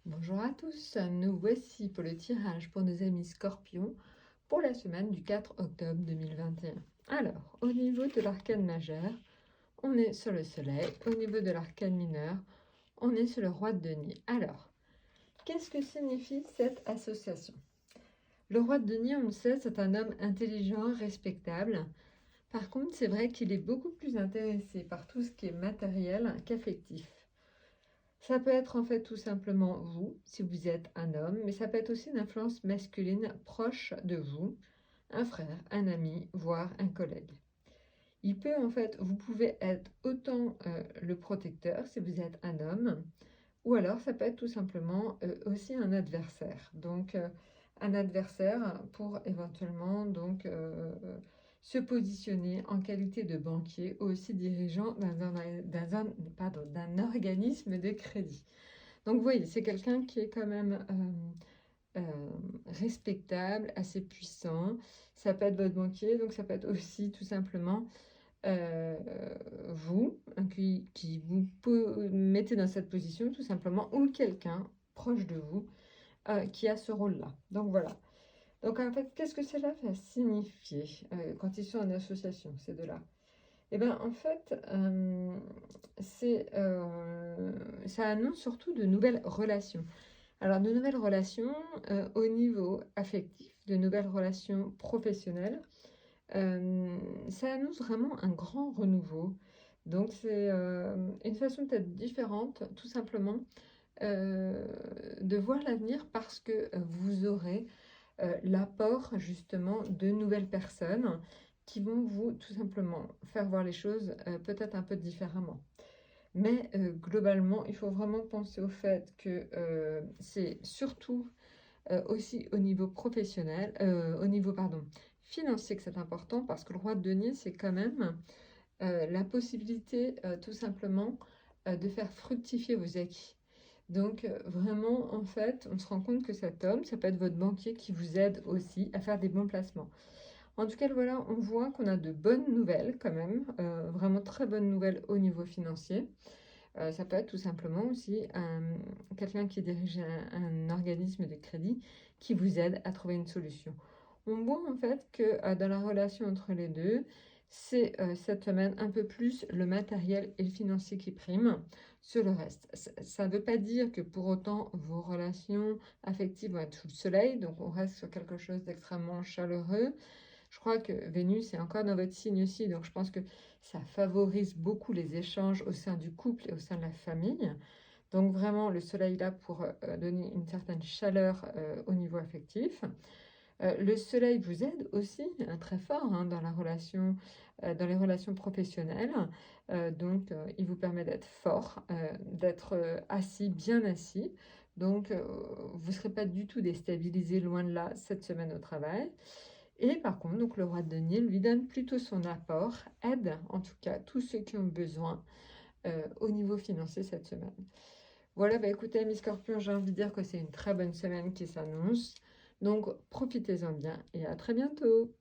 Bonjour à tous, nous voici pour le tirage pour nos amis Scorpions pour la semaine du 4 octobre 2021. Alors, au niveau de l'arcane majeur, on est sur le soleil. Au niveau de l'arcane mineur, on est sur le roi de denier. Alors, qu'est-ce que signifie cette association? Le roi de denier, on le sait, c'est un homme intelligent, respectable. Par contre, c'est vrai qu'il est beaucoup plus intéressé par tout ce qui est matériel qu'affectif. Ça peut être en fait tout simplement vous, si vous êtes un homme, mais ça peut être aussi une influence masculine proche de vous, un frère, un ami, voire un collègue. Il peut en fait, vous pouvez être autant le protecteur si vous êtes un homme, ou alors ça peut être tout simplement aussi un adversaire. Donc un adversaire pour éventuellement se positionner en qualité de banquier ou aussi dirigeant d'un organisme de crédit. Donc vous voyez, c'est quelqu'un qui est quand même respectable, assez puissant. Ça peut être votre banquier, donc ça peut être aussi tout simplement euh, vous, qui vous mettez dans cette position tout simplement, ou quelqu'un proche de vous qui a ce rôle-là. Donc voilà. Donc en fait, qu'est-ce que cela va signifier quand ils sont en association, ces deux-là? Eh bien, en fait, ça annonce surtout de nouvelles relations. Alors, de nouvelles relations au niveau affectif, de nouvelles relations professionnelles. Ça annonce vraiment un grand renouveau. Donc, c'est une façon peut-être différente, tout simplement, euh, de voir l'avenir parce que vous aurez l'apport justement de nouvelles personnes qui vont vous tout simplement faire voir les choses peut-être un peu différemment. Mais globalement, il faut vraiment penser au fait que c'est surtout aussi au niveau professionnel, au niveau pardon, financier que c'est important parce que le roi de denier, c'est quand même la possibilité tout simplement de faire fructifier vos acquis. Donc vraiment, en fait, on se rend compte que cet homme, ça peut être votre banquier qui vous aide aussi à faire des bons placements. En tout cas, voilà, on voit qu'on a de bonnes nouvelles quand même, vraiment très bonnes nouvelles au niveau financier. Ça peut être tout simplement aussi quelqu'un qui dirige un organisme de crédit qui vous aide à trouver une solution. On voit en fait que dans la relation entre les deux, c'est cette semaine un peu plus le matériel et le financier qui priment sur le reste. Ça ne veut pas dire que pour autant vos relations affectives vont être sous le soleil, donc on reste sur quelque chose d'extrêmement chaleureux. Je crois que Vénus est encore dans votre signe aussi, donc je pense que ça favorise beaucoup les échanges au sein du couple et au sein de la famille. Donc vraiment, le soleil est là pour donner une certaine chaleur au niveau affectif. Le soleil vous aide aussi très fort dans la relation, dans les relations professionnelles. Il vous permet d'être fort, d'être assis, bien assis. Donc, vous ne serez pas du tout déstabilisé, loin de là, cette semaine au travail. Et par contre, donc, le roi de denier lui donne plutôt son apport, aide en tout cas tous ceux qui ont besoin au niveau financier cette semaine. Voilà, bah écoutez, mes scorpions, j'ai envie de dire que c'est une très bonne semaine qui s'annonce. Donc, profitez-en bien et à très bientôt.